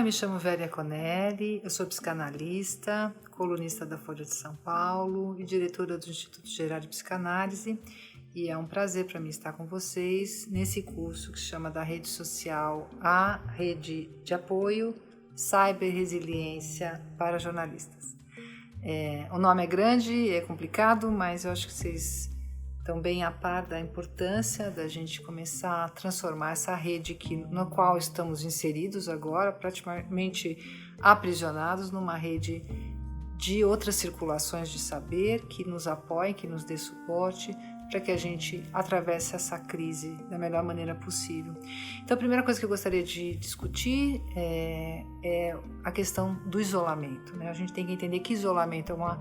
eu me chamo Vélia Conelli, eu sou psicanalista, colunista da Folha de São Paulo e diretora do Instituto Geral de Psicanálise, e é um prazer para mim estar com vocês nesse curso que se chama da rede social a rede de apoio Cyberresiliência para jornalistas. O nome é grande, é complicado, mas eu acho que vocês estão bem a par da importância da gente começar a transformar essa rede na qual estamos inseridos agora, praticamente aprisionados numa rede de outras circulações de saber que nos apoiem, que nos dê suporte, para que a gente atravesse essa crise da melhor maneira possível. Então, a primeira coisa que eu gostaria de discutir é a questão do isolamento, né? A gente tem que entender que isolamento é uma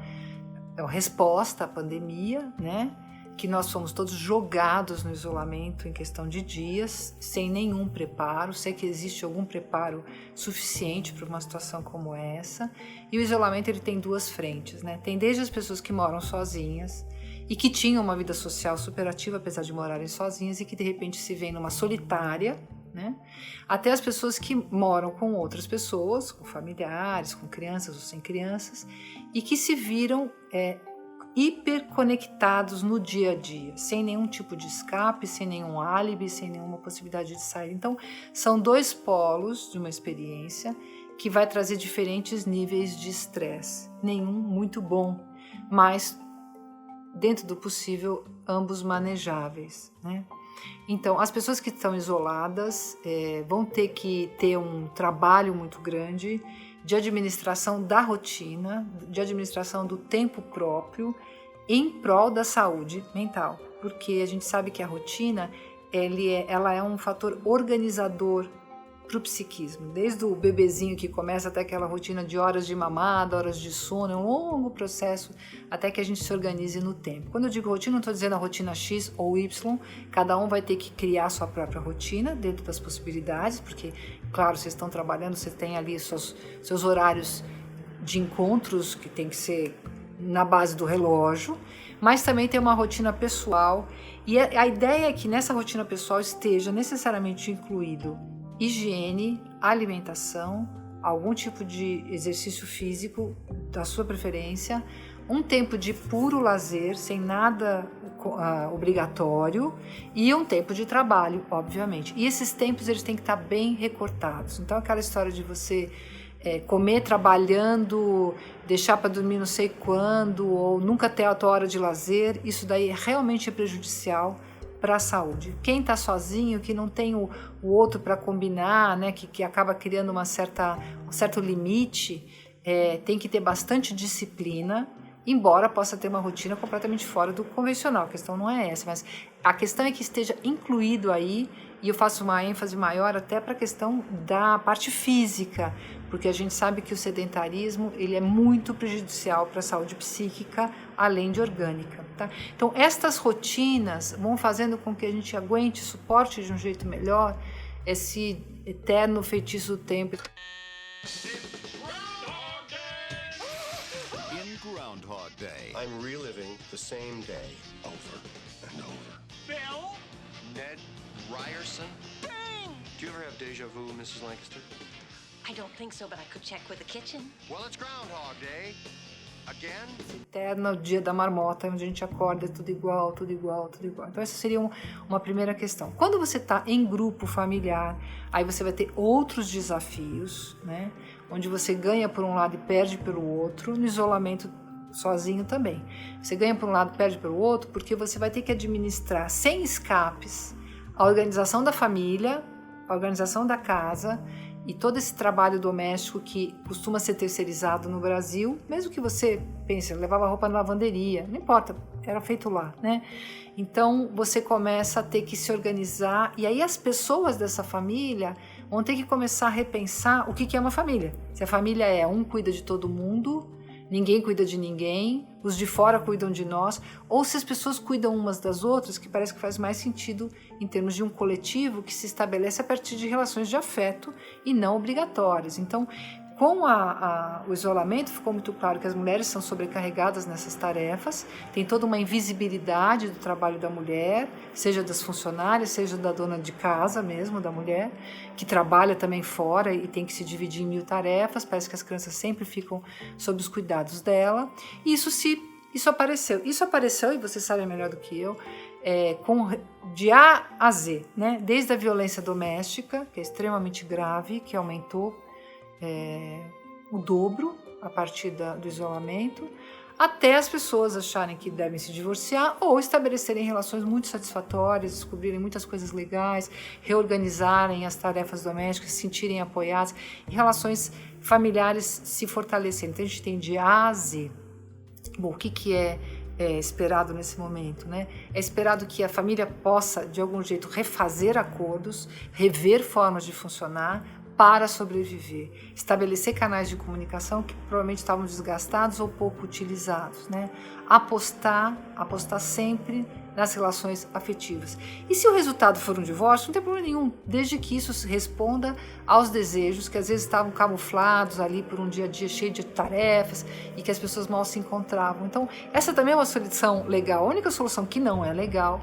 resposta à pandemia, né? Que nós fomos todos jogados no isolamento em questão de dias, sem nenhum preparo, sei que existe algum preparo suficiente para uma situação como essa, e o isolamento ele tem duas frentes, né? Tem desde as pessoas que moram sozinhas e que tinham uma vida social superativa, apesar de morarem sozinhas, e que de repente se veem numa solitária, né? Até as pessoas que moram com outras pessoas, com familiares, com crianças ou sem crianças, e que se viram hiperconectados no dia a dia, sem nenhum tipo de escape, sem nenhum álibi, sem nenhuma possibilidade de sair. Então, são dois polos de uma experiência que vai trazer diferentes níveis de estresse, nenhum muito bom, mas dentro do possível, ambos manejáveis, né? Então, as pessoas que estão isoladas vão ter que ter um trabalho muito grande de administração da rotina, de administração do tempo próprio em prol da saúde mental, porque a gente sabe que a rotina ela é um fator organizador para o psiquismo, desde o bebezinho que começa até aquela rotina de horas de mamada, horas de sono, é um longo processo até que a gente se organize no tempo. Quando eu digo rotina, não estou dizendo a rotina X ou Y, cada um vai ter que criar a sua própria rotina dentro das possibilidades, porque, claro, vocês estão trabalhando, você tem ali seus horários de encontros que tem que ser na base do relógio, mas também tem uma rotina pessoal, e a ideia é que nessa rotina pessoal esteja necessariamente incluído higiene, alimentação, algum tipo de exercício físico da sua preferência, um tempo de puro lazer, sem nada obrigatório, e um tempo de trabalho, obviamente. E esses tempos eles têm que estar bem recortados. Então, aquela história de você comer trabalhando, deixar para dormir não sei quando, ou nunca ter a tua hora de lazer, isso daí realmente é prejudicial para a saúde. Quem está sozinho, que não tem o outro para combinar, né, que acaba criando um certo limite, tem que ter bastante disciplina, embora possa ter uma rotina completamente fora do convencional. A questão não é essa, mas a questão é que esteja incluído aí, e eu faço uma ênfase maior até para a questão da parte física, porque a gente sabe que o sedentarismo ele é muito prejudicial para a saúde psíquica, além de orgânica. Tá? Então, estas rotinas vão fazendo com que a gente aguente, suporte de um jeito melhor esse eterno feitiço do tempo. Groundhog Day. I'm reliving the same day over and over. Bill? Ned Ryerson? Bing! Do you ever have deja vu, Mrs. Lancaster? I don't think so, but I could check with the kitchen. Well, it's Groundhog Day. Again? Eterno dia da marmota, onde a gente acorda, é tudo igual, tudo igual, tudo igual. Então essa seria uma primeira questão. Quando você está em grupo familiar, aí você vai ter outros desafios, né? Onde você ganha por um lado e perde pelo outro, no isolamento sozinho também. Você ganha por um lado e perde pelo outro, porque você vai ter que administrar sem escapes a organização da família, a organização da casa e todo esse trabalho doméstico que costuma ser terceirizado no Brasil, mesmo que você pense, levava roupa na lavanderia, não importa, era feito lá, né? Então você começa a ter que se organizar, e aí as pessoas dessa família vão ter que começar a repensar o que é uma família. Se a família é um cuida de todo mundo, ninguém cuida de ninguém, os de fora cuidam de nós, ou se as pessoas cuidam umas das outras, que parece que faz mais sentido em termos de um coletivo que se estabelece a partir de relações de afeto e não obrigatórias. Então, com o isolamento ficou muito claro que as mulheres são sobrecarregadas nessas tarefas, tem toda uma invisibilidade do trabalho da mulher, seja das funcionárias, seja da dona de casa mesmo, da mulher, que trabalha também fora e tem que se dividir em 1000 tarefas, parece que as crianças sempre ficam sob os cuidados dela, e isso apareceu, e você sabe melhor do que eu, de A a Z, né? Desde a violência doméstica, que é extremamente grave, que aumentou o dobro a partir do isolamento, até as pessoas acharem que devem se divorciar ou estabelecerem relações muito satisfatórias, descobrirem muitas coisas legais, reorganizarem as tarefas domésticas, se sentirem apoiadas e relações familiares se fortalecendo. Então a gente tem de A a Z. Bom, o que é esperado nesse momento, né? É esperado que a família possa, de algum jeito, refazer acordos, rever formas de funcionar para sobreviver, estabelecer canais de comunicação que provavelmente estavam desgastados ou pouco utilizados, né? Apostar sempre nas relações afetivas. E se o resultado for um divórcio, não tem problema nenhum, desde que isso responda aos desejos que às vezes estavam camuflados ali por um dia a dia cheio de tarefas e que as pessoas mal se encontravam. Então, essa também é uma solução legal. A única solução que não é legal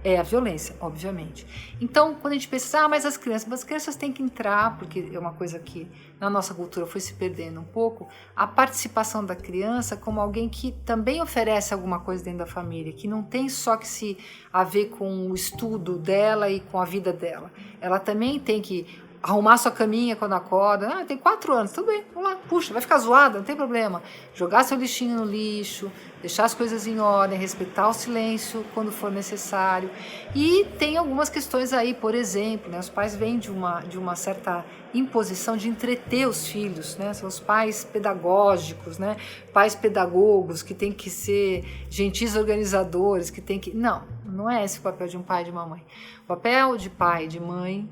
é a violência, obviamente. Então, quando a gente pensa, mas as crianças têm que entrar, porque é uma coisa que na nossa cultura foi se perdendo um pouco, a participação da criança como alguém que também oferece alguma coisa dentro da família, que não tem só que se a ver com o estudo dela e com a vida dela. Ela também tem que arrumar sua caminha quando acorda, tem 4 anos, tudo bem, vamos lá, puxa, vai ficar zoada, não tem problema, jogar seu lixinho no lixo, deixar as coisas em ordem, respeitar o silêncio quando for necessário. E tem algumas questões aí, por exemplo, né, os pais vêm de uma certa imposição de entreter os filhos, né, são os pais pedagógicos, né, pais pedagogos que têm que ser gentis organizadores, que tem que... Não é esse o papel de um pai e de uma mãe. O papel de pai e de mãe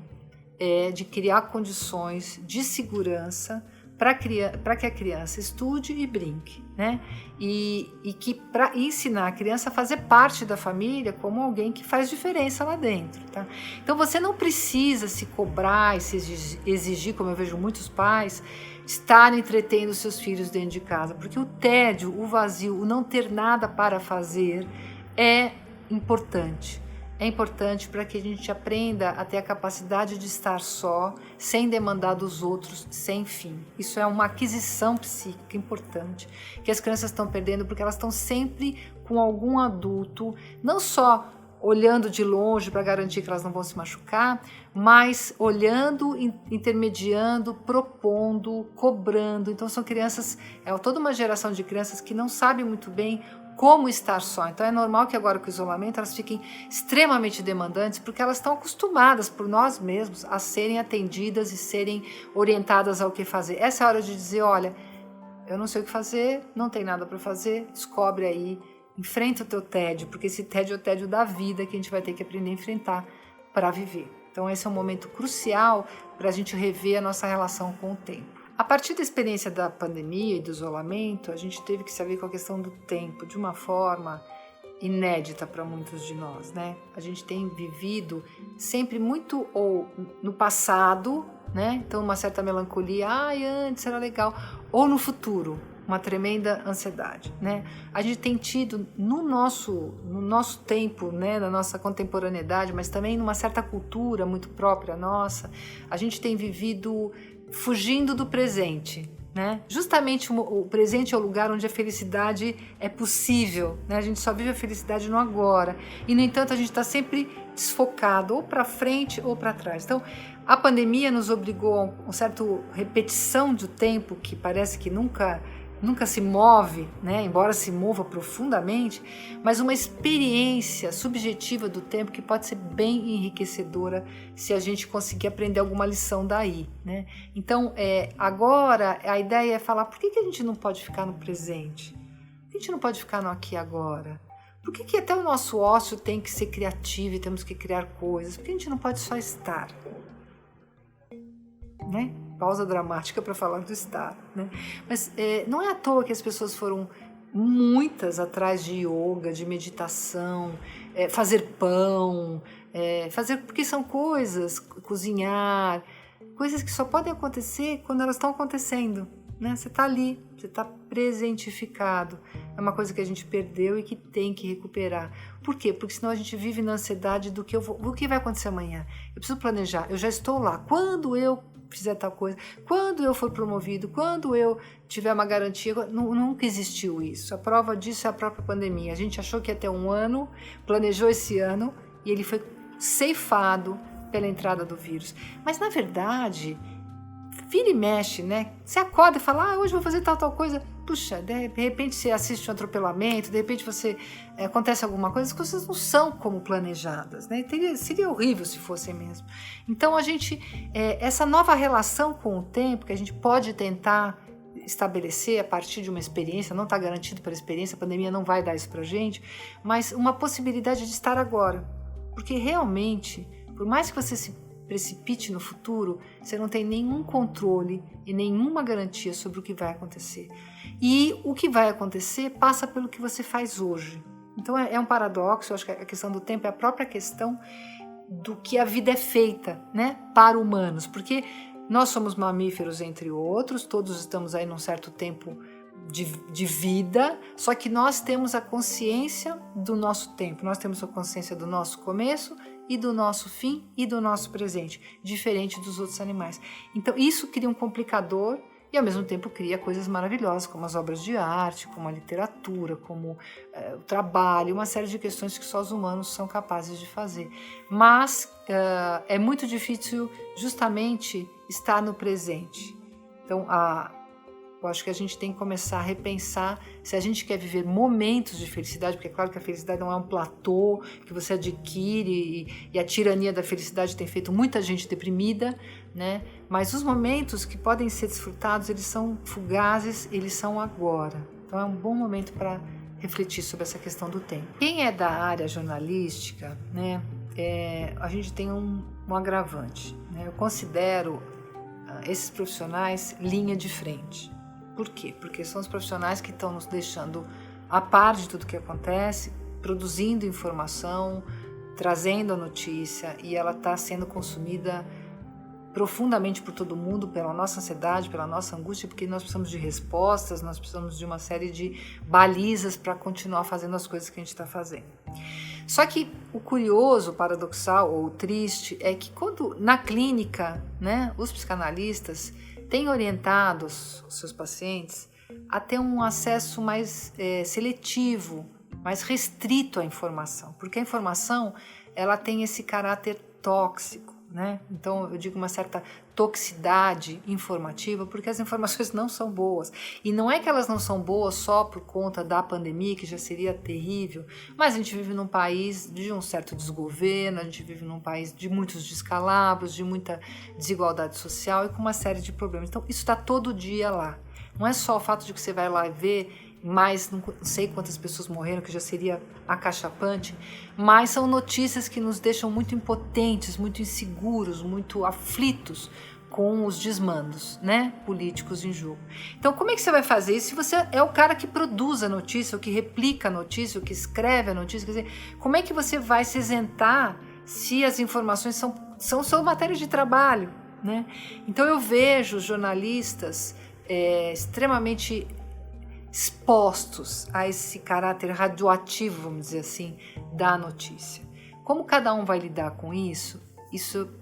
é de criar condições de segurança para que a criança estude e brinque, né? E que para ensinar a criança a fazer parte da família como alguém que faz diferença lá dentro, tá? Então você não precisa se cobrar e se exigir, como eu vejo muitos pais, estar entretendo seus filhos dentro de casa, porque o tédio, o vazio, o não ter nada para fazer é importante. É importante para que a gente aprenda a ter a capacidade de estar só, sem demandar dos outros, sem fim. Isso é uma aquisição psíquica importante, que as crianças estão perdendo porque elas estão sempre com algum adulto, não só olhando de longe para garantir que elas não vão se machucar, mas olhando, intermediando, propondo, cobrando. Então são crianças, toda uma geração de crianças que não sabe muito bem como estar só. Então é normal que agora com o isolamento elas fiquem extremamente demandantes, porque elas estão acostumadas por nós mesmos a serem atendidas e serem orientadas ao que fazer. Essa é a hora de dizer, olha, eu não sei o que fazer, não tem nada para fazer, descobre aí, enfrenta o teu tédio, porque esse tédio é o tédio da vida que a gente vai ter que aprender a enfrentar para viver. Então esse é um momento crucial para a gente rever a nossa relação com o tempo. A partir da experiência da pandemia e do isolamento, a gente teve que saber com a questão do tempo de uma forma inédita para muitos de nós, né? A gente tem vivido sempre muito ou no passado, né? Então uma certa melancolia, antes era legal, ou no futuro, uma tremenda ansiedade, né? A gente tem tido no nosso tempo, né, na nossa contemporaneidade, mas também numa certa cultura muito própria nossa, a gente tem vivido fugindo do presente, né? Justamente o presente é o lugar onde a felicidade é possível, né? A gente só vive a felicidade no agora e, no entanto, a gente está sempre desfocado ou para frente ou para trás. Então, a pandemia nos obrigou a uma certa repetição do tempo que parece que nunca se move, né? Embora se mova profundamente, mas uma experiência subjetiva do tempo que pode ser bem enriquecedora se a gente conseguir aprender alguma lição daí, né? Então, agora a ideia é falar, por que a gente não pode ficar no presente? Por que a gente não pode ficar no aqui e agora? Por que até o nosso ócio tem que ser criativo e temos que criar coisas? Por que a gente não pode só estar? Né? Pausa dramática para falar do estar, né? Mas não é à toa que as pessoas foram muitas atrás de yoga, de meditação, fazer pão, porque são coisas, cozinhar, coisas que só podem acontecer quando elas estão acontecendo, né? Você está ali, você está presentificado. É uma coisa que a gente perdeu e que tem que recuperar. Por quê? Porque senão a gente vive na ansiedade do que vai acontecer amanhã. Eu preciso planejar, eu já estou lá. Quando eu fizer tal coisa, quando eu for promovido, quando eu tiver uma garantia, nunca existiu isso. A prova disso é a própria pandemia. A gente achou que ia ter um ano, planejou esse ano e ele foi ceifado pela entrada do vírus. Mas, na verdade, vira e mexe, né? Você acorda e fala, hoje eu vou fazer tal coisa. Puxa, de repente você assiste um atropelamento, de repente acontece alguma coisa, as coisas não são como planejadas, né? Seria horrível se fossem mesmo. Então, essa nova relação com o tempo, que a gente pode tentar estabelecer a partir de uma experiência, não está garantido pela experiência, a pandemia não vai dar isso pra gente, mas uma possibilidade de estar agora. Porque realmente, por mais que você se precipite no futuro, você não tem nenhum controle e nenhuma garantia sobre o que vai acontecer. E o que vai acontecer passa pelo que você faz hoje. Então é um paradoxo, eu acho que a questão do tempo é a própria questão do que a vida é feita, né, para humanos, porque nós somos mamíferos entre outros, todos estamos aí num certo tempo de vida, só que nós temos a consciência do nosso tempo, nós temos a consciência do nosso começo e do nosso fim e do nosso presente, diferente dos outros animais. Então isso cria um complicador e ao mesmo tempo cria coisas maravilhosas, como as obras de arte, como a literatura, como o trabalho, uma série de questões que só os humanos são capazes de fazer. Mas é muito difícil justamente estar no presente. Então eu acho que a gente tem que começar a repensar se a gente quer viver momentos de felicidade, porque é claro que a felicidade não é um platô que você adquire e a tirania da felicidade tem feito muita gente deprimida, né? Mas os momentos que podem ser desfrutados, eles são fugazes, eles são agora. Então é um bom momento para refletir sobre essa questão do tempo. Quem é da área jornalística, né, a gente tem um agravante, né? Eu considero esses profissionais linha de frente. Por quê? Porque são os profissionais que estão nos deixando a par de tudo que acontece, produzindo informação, trazendo a notícia, e ela está sendo consumida profundamente por todo mundo, pela nossa ansiedade, pela nossa angústia, porque nós precisamos de respostas, nós precisamos de uma série de balizas para continuar fazendo as coisas que a gente está fazendo. Só que o curioso, o paradoxal ou o triste é que quando na clínica, né, os psicanalistas têm orientado os seus pacientes a ter um acesso mais seletivo, mais restrito à informação, porque a informação ela tem esse caráter tóxico, né? Então eu digo uma certa toxicidade informativa, porque as informações não são boas. E não é que elas não são boas só por conta da pandemia, que já seria terrível, mas a gente vive num país de um certo desgoverno, a gente vive num país de muitos descalabros, de muita desigualdade social e com uma série de problemas. Então isso está todo dia lá. Não é só o fato de que você vai lá e ver mais, não sei quantas pessoas morreram, que já seria acachapante, mas são notícias que nos deixam muito impotentes, muito inseguros, muito aflitos com os desmandos, né, políticos em jogo. Então, como é que você vai fazer isso se você é o cara que produz a notícia, o que replica a notícia, o que escreve a notícia? Quer dizer, como é que você vai se isentar se as informações são só matéria de trabalho, né? Então, eu vejo jornalistas extremamente expostos a esse caráter radioativo, vamos dizer assim, da notícia. Como cada um vai lidar com isso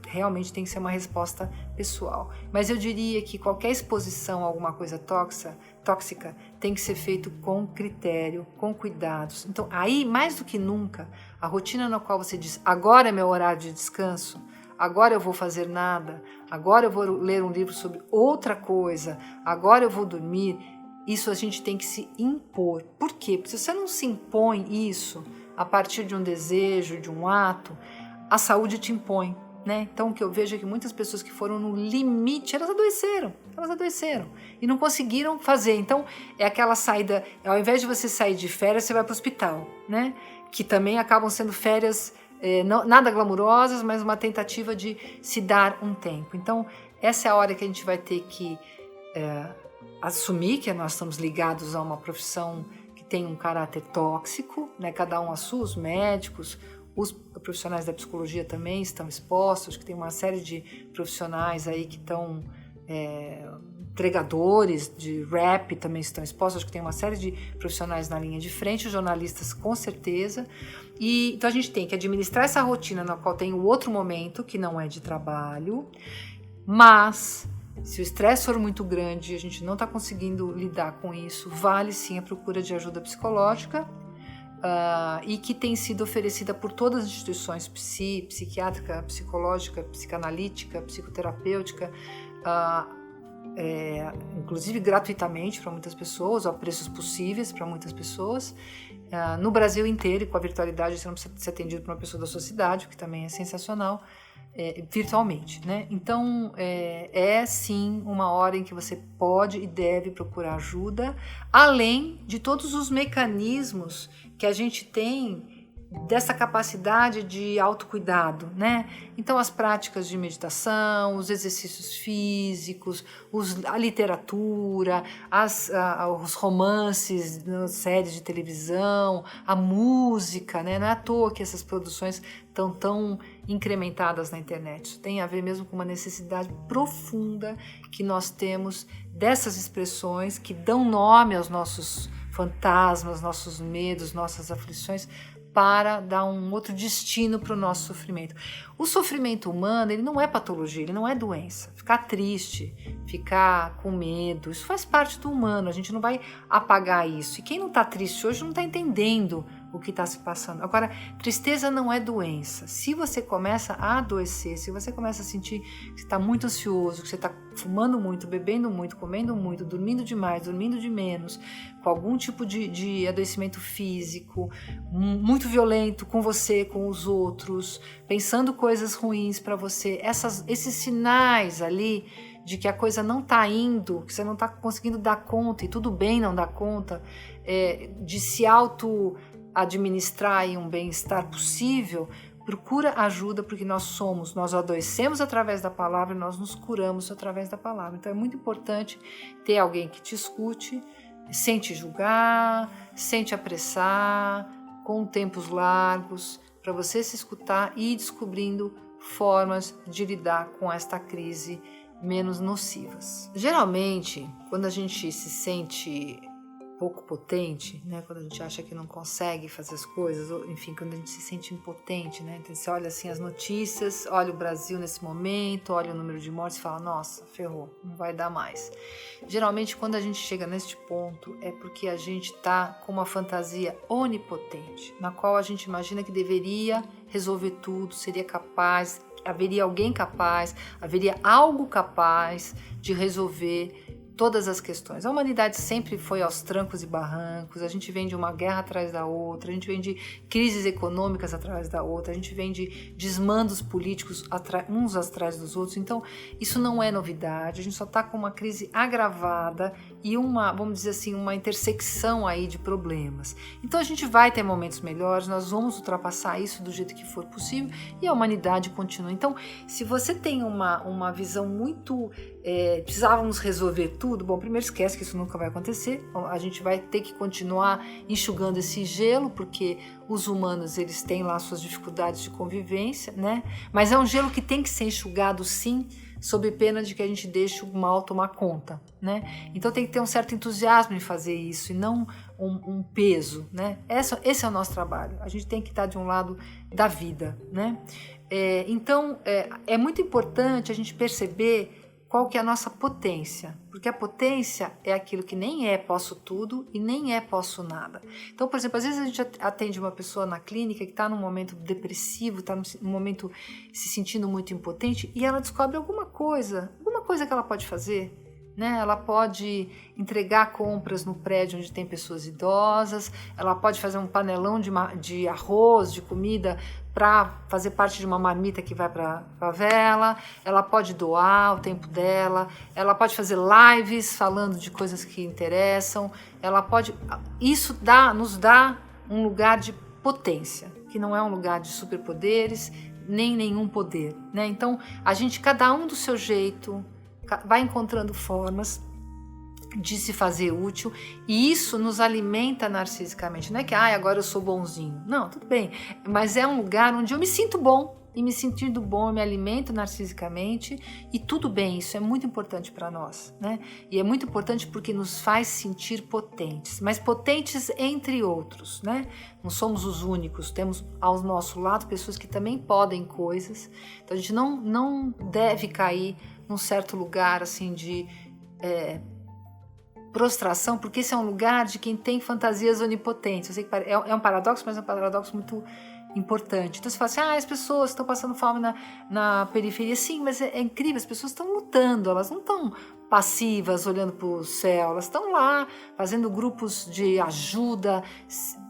realmente tem que ser uma resposta pessoal. Mas eu diria que qualquer exposição a alguma coisa tóxica tem que ser feito com critério, com cuidados. Então, aí, mais do que nunca, a rotina na qual você diz, agora é meu horário de descanso, agora eu vou fazer nada, agora eu vou ler um livro sobre outra coisa, agora eu vou dormir, isso a gente tem que se impor. Por quê? Porque se você não se impõe isso a partir de um desejo, de um ato, a saúde te impõe, né? Então o que eu vejo é que muitas pessoas que foram no limite, elas adoeceram e não conseguiram fazer. Então é aquela saída, ao invés de você sair de férias, você vai para o hospital, né? Que também acabam sendo férias nada glamourosas, mas uma tentativa de se dar um tempo. Então essa é a hora que a gente vai ter que assumir que nós estamos ligados a uma profissão que tem um caráter tóxico, né? Cada um a sua, os médicos, os profissionais da psicologia também estão expostos, que tem uma série de profissionais aí que estão entregadores de rap também estão expostos, acho que tem uma série de profissionais na linha de frente, jornalistas com certeza. E então a gente tem que administrar essa rotina na qual tem o outro momento, que não é de trabalho, mas se o estresse for muito grande e a gente não está conseguindo lidar com isso, vale sim a procura de ajuda psicológica, e que tem sido oferecida por todas as instituições psiquiátrica, psicológica, psicanalítica, psicoterapêutica, inclusive gratuitamente para muitas pessoas, a preços possíveis para muitas pessoas, no Brasil inteiro, e com a virtualidade você não precisa ser atendido por uma pessoa da sua cidade, o que também é sensacional, virtualmente, né? Então é sim uma hora em que você pode e deve procurar ajuda, além de todos os mecanismos que a gente tem dessa capacidade de autocuidado, né? Então as práticas de meditação, os exercícios físicos, a literatura, os romances, séries de televisão, a música, né? Não é à toa que essas produções estão tão incrementadas na internet. Isso tem a ver mesmo com uma necessidade profunda que nós temos dessas expressões que dão nome aos nossos fantasmas, nossos medos, nossas aflições, para dar um outro destino para o nosso sofrimento. O sofrimento humano, ele não é patologia, ele não é doença. Ficar triste, ficar com medo, isso faz parte do humano, a gente não vai apagar isso. E quem não está triste hoje não está entendendo o que está se passando. Agora, tristeza não é doença. Se você começa a adoecer, se você começa a sentir que você está muito ansioso, que você está fumando muito, bebendo muito, comendo muito, dormindo demais, dormindo de menos, com algum tipo de adoecimento físico, muito violento com você, com os outros, pensando coisas ruins para você, esses sinais ali de que a coisa não está indo, que você não está conseguindo dar conta, e tudo bem não dar conta, de se auto-administrar aí um bem-estar possível, procura ajuda, porque nós adoecemos através da palavra e nós nos curamos através da palavra. Então é muito importante ter alguém que te escute, sem te julgar, sem te apressar, com tempos largos, para você se escutar e ir descobrindo formas de lidar com esta crise menos nocivas. Geralmente, quando a gente se sente pouco potente, né, quando a gente acha que não consegue fazer as coisas, ou, enfim, quando a gente se sente impotente, né, então você olha assim as notícias, olha o Brasil nesse momento, olha o número de mortes e fala, nossa, ferrou, não vai dar mais. Geralmente, quando a gente chega neste ponto, é porque a gente está com uma fantasia onipotente, na qual a gente imagina que deveria resolver tudo, seria capaz, haveria alguém capaz, haveria algo capaz de resolver todas as questões. A humanidade sempre foi aos trancos e barrancos, a gente vem de uma guerra atrás da outra, a gente vem de crises econômicas atrás da outra, a gente vem de desmandos políticos uns atrás dos outros, então isso não é novidade, a gente só está com uma crise agravada e vamos dizer assim, uma intersecção aí de problemas. Então a gente vai ter momentos melhores, nós vamos ultrapassar isso do jeito que for possível e a humanidade continua. Então, se você tem uma visão muito precisávamos resolver tudo, bom, primeiro esquece que isso nunca vai acontecer, a gente vai ter que continuar enxugando esse gelo, porque os humanos, eles têm lá suas dificuldades de convivência, né? Mas é um gelo que tem que ser enxugado sim, sob pena de que a gente deixe o mal tomar conta, né? Então tem que ter um certo entusiasmo em fazer isso e não um peso, né? Esse é o nosso trabalho, a gente tem que estar de um lado da vida, né? Então é muito importante a gente perceber qual que é a nossa potência, porque a potência é aquilo que nem é posso tudo e nem é posso nada. Então, por exemplo, às vezes a gente atende uma pessoa na clínica que está num momento depressivo, está num momento se sentindo muito impotente e ela descobre alguma coisa que ela pode fazer, né? Ela pode entregar compras no prédio onde tem pessoas idosas, ela pode fazer um panelão de arroz, de comida, para fazer parte de uma marmita que vai para a favela, ela pode doar o tempo dela, ela pode fazer lives falando de coisas que interessam, isso nos dá um lugar de potência, que não é um lugar de superpoderes, nem nenhum poder, né? Então, cada um do seu jeito, vai encontrando formas de se fazer útil e isso nos alimenta narcisicamente. Não é que agora eu sou bonzinho. Não, tudo bem. Mas é um lugar onde eu me sinto bom. e me sentindo bom, eu me alimento narcisicamente e tudo bem, isso é muito importante para nós, né? E é muito importante porque nos faz sentir potentes, mas potentes entre outros, né? Não somos os únicos, temos ao nosso lado pessoas que também podem coisas, então a gente não deve cair num certo lugar assim de prostração, porque esse é um lugar de quem tem fantasias onipotentes. Eu sei que é um paradoxo, mas é um paradoxo muito importante. Então você fala assim, as pessoas estão passando fome na periferia. Sim, mas é incrível, as pessoas estão lutando, elas não estão passivas olhando para o céu, elas estão lá fazendo grupos de ajuda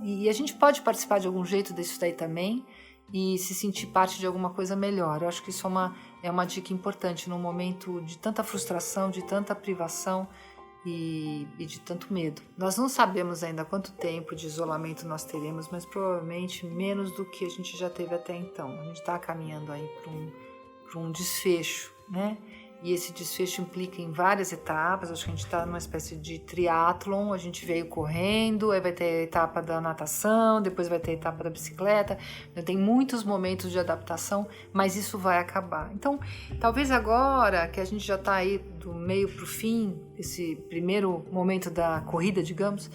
e a gente pode participar de algum jeito disso daí também e se sentir parte de alguma coisa melhor. Eu acho que isso é uma dica importante num momento de tanta frustração, de tanta privação e de tanto medo. Nós não sabemos ainda quanto tempo de isolamento nós teremos, mas provavelmente menos do que a gente já teve até então. A gente está caminhando aí para um desfecho, né? E esse desfecho implica em várias etapas. Acho que a gente está numa espécie de triatlon. A gente veio correndo, aí vai ter a etapa da natação, depois vai ter a etapa da bicicleta. Tem muitos momentos de adaptação, mas isso vai acabar. Então, talvez agora que a gente já está aí do meio para o fim, esse primeiro momento da corrida, digamos,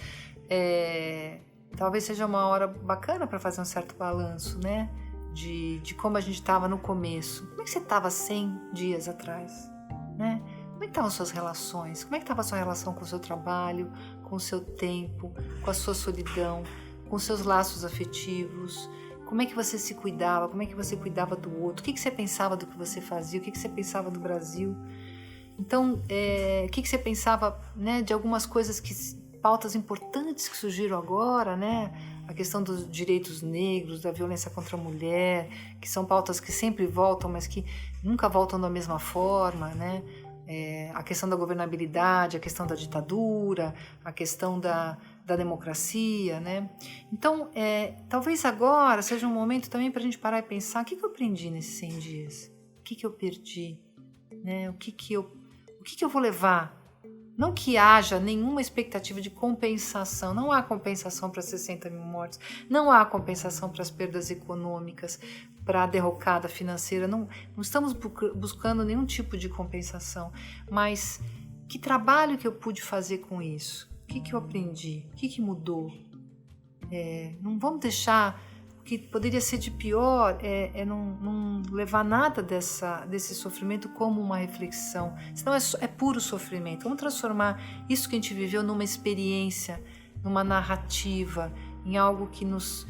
talvez seja uma hora bacana para fazer um certo balanço, né? De como a gente estava no começo. Como é que você estava 100 dias atrás? Né? Como é que estavam as suas relações? Como é que estava a sua relação com o seu trabalho, com o seu tempo, com a sua solidão, com os seus laços afetivos? Como é que você se cuidava? Como é que você cuidava do outro? O que você pensava do que você fazia? O que você pensava do Brasil? Então, o que você pensava, né, de algumas coisas, pautas importantes que surgiram agora, né? A questão dos direitos negros, da violência contra a mulher, que são pautas que sempre voltam, mas que nunca voltam da mesma forma, né? A questão da governabilidade, a questão da ditadura, a questão da democracia, né? Então, talvez agora seja um momento também para a gente parar e pensar: o que eu aprendi nesses 100 dias? O que eu perdi? Né? O que eu vou levar? Não que haja nenhuma expectativa de compensação, não há compensação para 60 mil mortes, não há compensação para as perdas econômicas, para a derrocada financeira, não estamos buscando nenhum tipo de compensação, mas que trabalho que eu pude fazer com isso? O que eu aprendi? O que mudou? Não vamos deixar o que poderia ser de pior, não levar nada desse sofrimento como uma reflexão, senão é puro sofrimento. Vamos transformar isso que a gente viveu numa experiência, numa narrativa, em algo que nos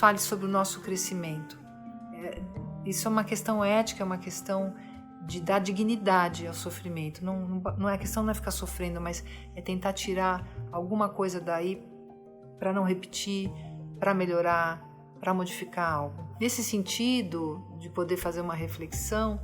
fale sobre o nosso crescimento. Isso é uma questão ética, é uma questão de dar dignidade ao sofrimento. Não é questão, não é ficar sofrendo, mas é tentar tirar alguma coisa daí para não repetir, para melhorar, para modificar algo. Nesse sentido, de poder fazer uma reflexão,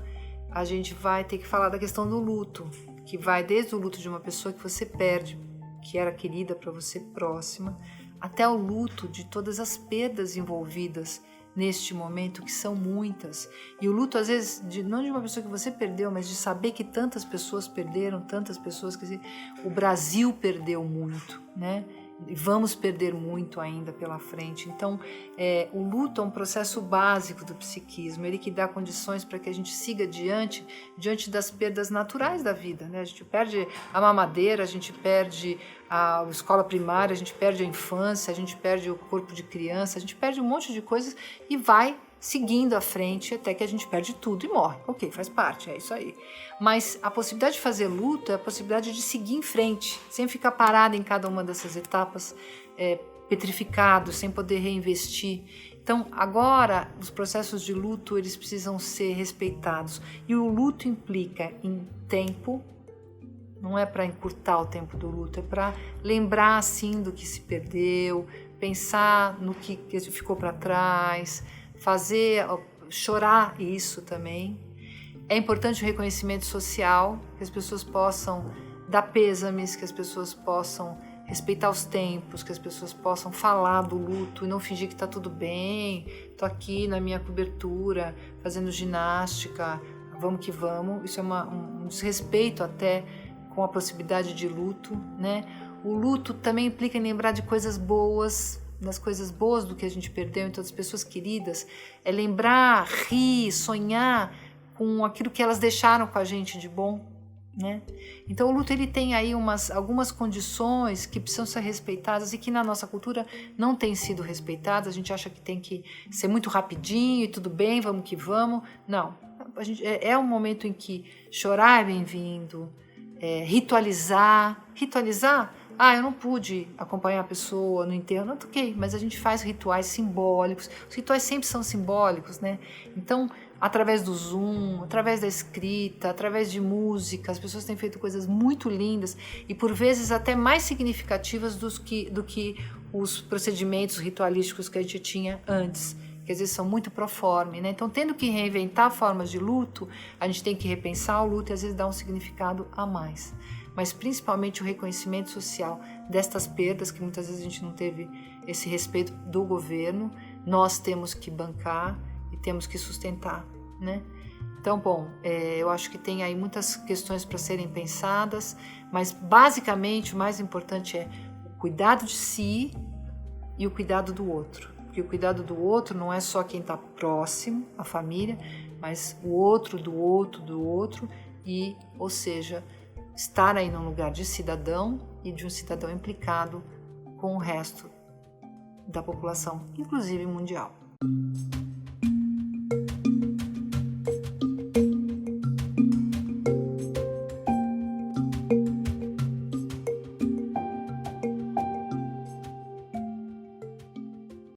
a gente vai ter que falar da questão do luto, que vai desde o luto de uma pessoa que você perde, que era querida para você, próxima, até o luto de todas as perdas envolvidas neste momento, que são muitas. E o luto, às vezes, não de uma pessoa que você perdeu, mas de saber que tantas pessoas perderam, tantas pessoas, quer dizer, o Brasil perdeu muito, né? E vamos perder muito ainda pela frente. Então, o luto é um processo básico do psiquismo, ele que dá condições para que a gente siga diante das perdas naturais da vida, né? A gente perde a mamadeira, a gente perde a escola primária, a gente perde a infância, a gente perde o corpo de criança, a gente perde um monte de coisas e vai seguindo à frente até que a gente perde tudo e morre. Ok, faz parte, é isso aí. Mas a possibilidade de fazer luto é a possibilidade de seguir em frente, sem ficar parado em cada uma dessas etapas, petrificado, sem poder reinvestir. Então, agora, os processos de luto, eles precisam ser respeitados. E o luto implica em tempo, não é para encurtar o tempo do luto, é para lembrar, assim, do que se perdeu, pensar no que ficou para trás, chorar isso também. É importante o reconhecimento social, que as pessoas possam dar pêsames, que as pessoas possam respeitar os tempos, que as pessoas possam falar do luto e não fingir que está tudo bem, estou aqui na minha cobertura, fazendo ginástica, vamos que vamos. Isso é um desrespeito até com a possibilidade de luto, né? O luto também implica em lembrar de coisas boas, das coisas boas do que a gente perdeu, então das pessoas queridas, é lembrar, rir, sonhar com aquilo que elas deixaram com a gente de bom, né? Então o luto ele tem aí algumas condições que precisam ser respeitadas e que na nossa cultura não têm sido respeitadas. A gente acha que tem que ser muito rapidinho e tudo bem, vamos que vamos. Não, é um momento em que chorar é bem-vindo, ritualizar, eu não pude acompanhar a pessoa no enterro, não toquei, mas a gente faz rituais simbólicos, os rituais sempre são simbólicos, né? Então, através do Zoom, através da escrita, através de música, as pessoas têm feito coisas muito lindas e por vezes até mais significativas do que os procedimentos ritualísticos que a gente tinha antes, que às vezes são muito proforme, né? Então, tendo que reinventar formas de luto, a gente tem que repensar o luto e às vezes dar um significado a mais. Mas principalmente o reconhecimento social destas perdas, que muitas vezes a gente não teve esse respeito do governo, nós temos que bancar e temos que sustentar, né? Então, bom, eu acho que tem aí muitas questões para serem pensadas, mas basicamente o mais importante é o cuidado de si e o cuidado do outro. Porque o cuidado do outro não é só quem está próximo, a família, mas o outro, do outro, e, ou seja, estar aí num lugar de cidadão e de um cidadão implicado com o resto da população, inclusive mundial.